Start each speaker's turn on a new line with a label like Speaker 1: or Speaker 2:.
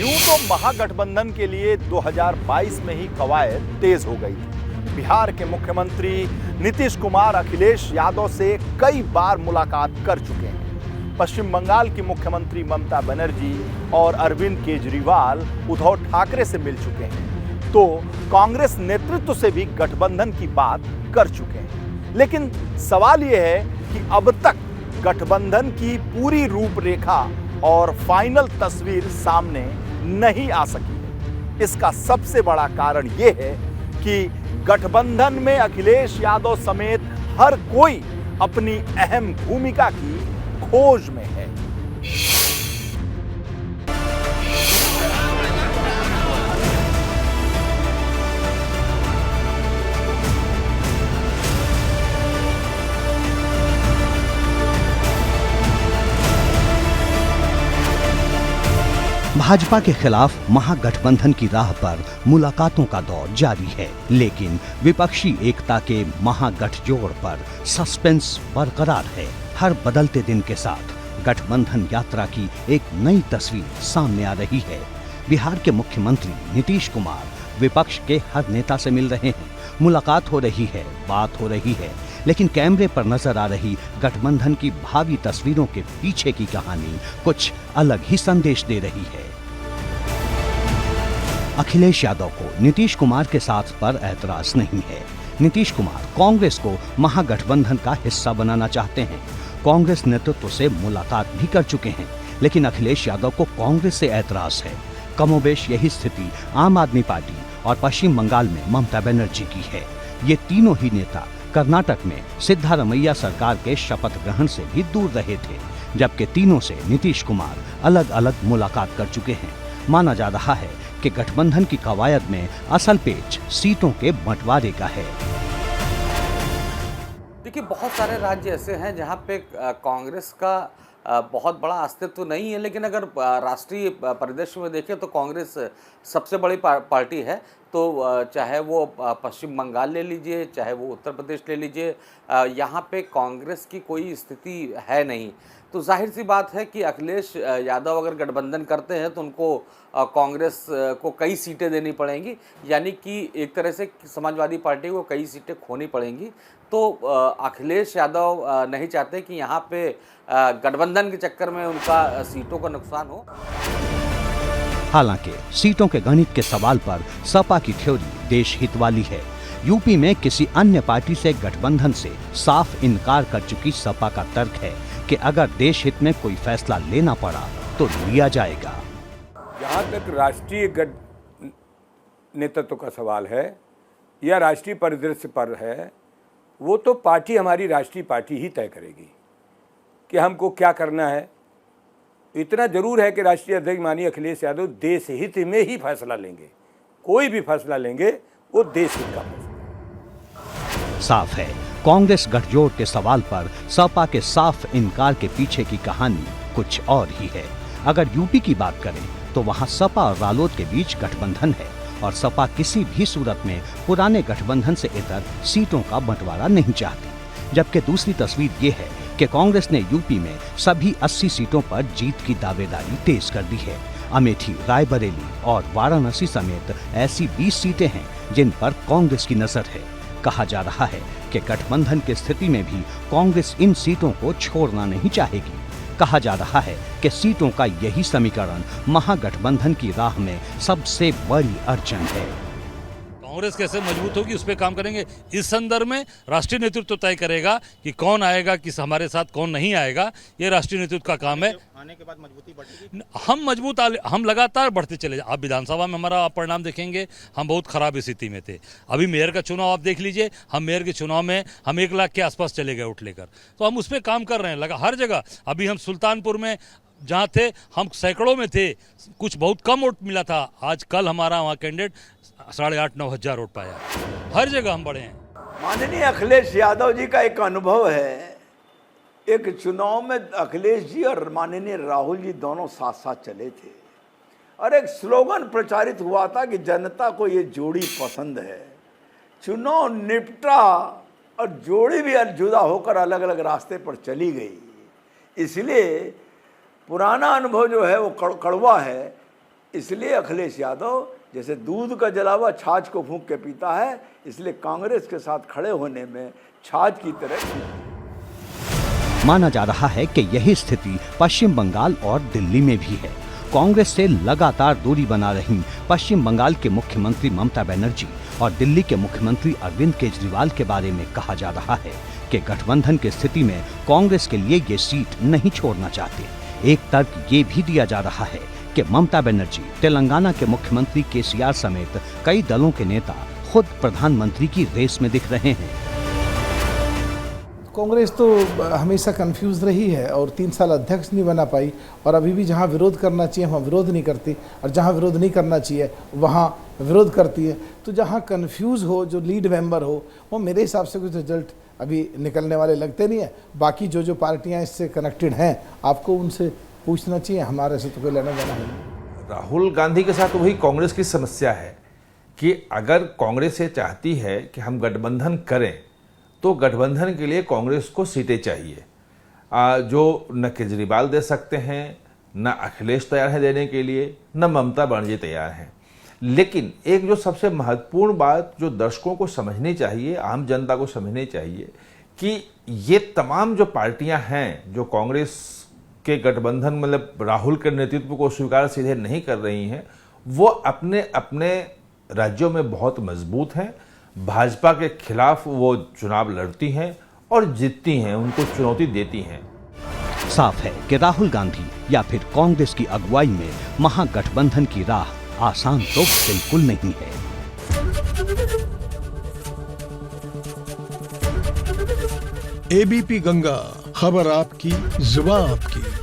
Speaker 1: यूं तो महागठबंधन के लिए 2022 में ही कवायद तेज हो गई थी। बिहार के मुख्यमंत्री नीतीश कुमार अखिलेश यादव से कई बार मुलाकात कर चुके हैं। पश्चिम बंगाल की मुख्यमंत्री ममता बनर्जी और अरविंद केजरीवाल उद्धव ठाकरे से मिल चुके हैं, तो कांग्रेस नेतृत्व से भी गठबंधन की बात कर चुके हैं। लेकिन सवाल यह है कि अब तक गठबंधन की पूरी रूपरेखा और फाइनल तस्वीर सामने नहीं आ सकी है। इसका सबसे बड़ा कारण यह है कि गठबंधन में अखिलेश यादव समेत हर कोई अपनी अहम भूमिका की खोज में है।
Speaker 2: भाजपा के खिलाफ महागठबंधन की राह पर मुलाकातों का दौर जारी है, लेकिन विपक्षी एकता के महागठजोड़ पर सस्पेंस बरकरार है। हर बदलते दिन के साथ गठबंधन यात्रा की एक नई तस्वीर सामने आ रही है। बिहार के मुख्यमंत्री नीतीश कुमार विपक्ष के हर नेता से मिल रहे हैं, मुलाकात हो रही है, बात हो रही है, लेकिन कैमरे पर नजर आ रही गठबंधन की भावी तस्वीरों के पीछे की कहानी कुछ अलग ही संदेश दे रही है। अखिलेश यादव को नीतीश कुमार के साथ पर ऐतराज नहीं है। नीतीश कुमार कांग्रेस को महागठबंधन का हिस्सा बनाना चाहते हैं। कांग्रेस नेतृत्व से मुलाकात भी कर चुके हैं, लेकिन अखिलेश यादव को कांग्रेस से ऐतराज है। कमोबेश यही स्थिति आम आदमी पार्टी और पश्चिम बंगाल में ममता बनर्जी की है। ये तीनों ही नेता कर्नाटक में सिद्धारमैया सरकार के शपथ ग्रहण से भी दूर रहे थे, जबकि तीनों से नीतीश कुमार अलग अलग मुलाकात कर चुके हैं। माना जा रहा है कि गठबंधन की कवायद में असल पेच सीटों के बंटवारे का है।
Speaker 3: देखिए, बहुत सारे राज्य ऐसे हैं जहां पे कांग्रेस का बहुत बड़ा अस्तित्व नहीं है, लेकिन अगर राष्ट्रीय परिदृश्य में देखें तो कांग्रेस सबसे बड़ी पार्टी है। तो चाहे वो पश्चिम बंगाल ले लीजिए, चाहे वो उत्तर प्रदेश ले लीजिए, यहाँ पे कांग्रेस की कोई स्थिति है नहीं। तो जाहिर सी बात है कि अखिलेश यादव अगर गठबंधन करते हैं तो उनको कांग्रेस को कई सीटें देनी पड़ेंगी, यानी कि एक तरह से समाजवादी पार्टी को कई सीटें खोनी पड़ेंगी। तो अखिलेश यादव नहीं चाहते कि यहाँ पे गठबंधन के चक्कर में उनका सीटों का नुकसान हो।
Speaker 2: हालांकि सीटों के गणित के सवाल पर सपा की थ्योरी देश हित वाली है। यूपी में किसी अन्य पार्टी से गठबंधन से साफ इनकार कर चुकी सपा का तर्क है कि अगर देश हित में कोई फैसला लेना पड़ा तो लिया जाएगा।
Speaker 4: जहाँ तक राष्ट्रीय नेतृत्व का सवाल है या राष्ट्रीय परिदृश्य पर है, वो तो पार्टी, हमारी राष्ट्रीय पार्टी ही तय करेगी कि हमको क्या करना है। इतना जरूर है कि राष्ट्रीय अध्यक्ष माननीय अखिलेश यादव देश हित में ही फैसला लेंगे। कोई भी फैसला लेंगे वो देश हित का फैसला।
Speaker 2: साफ है, कांग्रेस गठजोड़ के सवाल पर सपा के साफ इनकार के पीछे की कहानी कुछ और ही है। अगर यूपी की बात करें तो वहां सपा और रालोद के बीच गठबंधन है और सपा किसी भी सूरत में पुराने गठबंधन से इतर सीटों का बंटवारा नहीं चाहती। जबकि दूसरी तस्वीर ये है कि कांग्रेस ने यूपी में सभी 80 सीटों पर जीत की दावेदारी तेज कर दी है। अमेठी, रायबरेली और वाराणसी समेत ऐसी 20 सीटें हैं जिन पर कांग्रेस की नजर है। कहा जा रहा है कि गठबंधन की स्थिति में भी कांग्रेस इन सीटों को छोड़ना नहीं चाहेगी। कहा जा रहा है कि सीटों का यही समीकरण महागठबंधन की राह में सबसे बड़ी अड़चन है।
Speaker 5: कांग्रेस कैसे मजबूत होगी उस पर काम करेंगे। इस संदर्भ में राष्ट्रीय नेतृत्व तय करेगा कि कौन आएगा, किस हमारे साथ कौन नहीं आएगा। ये राष्ट्रीय नेतृत्व का काम है। आने के बाद मजबूती बढ़ेगी। हम लगातार बढ़ते चले जाए। आप विधानसभा में हमारा आप परिणाम देखेंगे, हम बहुत खराब स्थिति में थे। अभी मेयर का चुनाव आप देख लीजिए, हम मेयर के चुनाव में हम 1 लाख के आसपास चले गए वोट लेकर। तो हम उस पर काम कर रहे हैं, लगा हर जगह। अभी हम सुल्तानपुर में जहाँ थे हम सैकड़ों में थे, कुछ बहुत कम वोट मिला था। आज कल हमारा वहाँ कैंडिडेट 8,500-9 हज़ार वोट पाया। हर जगह हम बढ़े हैं।
Speaker 6: माननीय अखिलेश यादव जी का एक अनुभव है। एक चुनाव में अखिलेश जी और माननीय राहुल जी दोनों साथ साथ चले थे और एक स्लोगन प्रचारित हुआ था कि जनता को ये जोड़ी पसंद है। चुनाव निपटा और जोड़ी भी जुदा होकर अलग अलग रास्ते पर चली गई। इसलिए पुराना अनुभव जो है वो कड़वा है इसलिए अखिलेश यादव जैसे दूध का जलावा छाछ को फूंक के पीता है, इसलिए कांग्रेस के साथ खड़े होने में छाछ की तरह।
Speaker 2: माना जा रहा है कि यही स्थिति पश्चिम बंगाल और दिल्ली में भी है। कांग्रेस से लगातार दूरी बना रही पश्चिम बंगाल के मुख्यमंत्री ममता बनर्जी और दिल्ली के मुख्यमंत्री अरविंद केजरीवाल के बारे में कहा जा रहा है कि गठबंधन की स्थिति में कांग्रेस के लिए ये सीट नहीं छोड़ना चाहते। एक तर्क ये भी दिया जा रहा है कि ममता बनर्जी तेलंगाना के मुख्यमंत्री केसीआर समेत कई दलों के नेता खुद प्रधानमंत्री की रेस में दिख रहे हैं।
Speaker 7: कांग्रेस तो हमेशा कंफ्यूज रही है और 3 साल अध्यक्ष नहीं बना पाई, और अभी भी जहां विरोध करना चाहिए वहां विरोध नहीं करती, और जहां विरोध नहीं करना चाहिए वहां विरोध करती है। तो जहां कंफ्यूज हो जो लीड मेंबर हो, वो मेरे हिसाब से कुछ रिजल्ट अभी निकलने वाले लगते नहीं है। बाकी जो पार्टियां इससे कनेक्टेड हैं, आपको उनसे पूछना चाहिए, हमारे से तो कोई लेना देना है।
Speaker 8: राहुल गांधी के साथ वही कांग्रेस की समस्या है कि अगर कांग्रेस ये चाहती है कि हम गठबंधन करें तो गठबंधन के लिए कांग्रेस को सीटें चाहिए, जो न केजरीवाल दे सकते हैं, न अखिलेश तैयार है देने के लिए, न ममता बनर्जी तैयार हैं। लेकिन एक जो सबसे महत्वपूर्ण बात जो दर्शकों को समझनी चाहिए, आम जनता को समझनी चाहिए, कि ये तमाम जो पार्टियां हैं जो कांग्रेस के गठबंधन मतलब राहुल के नेतृत्व को स्वीकार सीधे नहीं कर रही हैं, वो अपने अपने राज्यों में बहुत मजबूत हैं। भाजपा के खिलाफ वो चुनाव लड़ती हैं और जीतती हैं, उनको चुनौती देती हैं।
Speaker 2: साफ है कि राहुल गांधी या फिर कांग्रेस की अगुवाई में महागठबंधन की राह आसान तो बिल्कुल नहीं है।
Speaker 9: एबीपी गंगा, खबर आपकी, जुबान आपकी।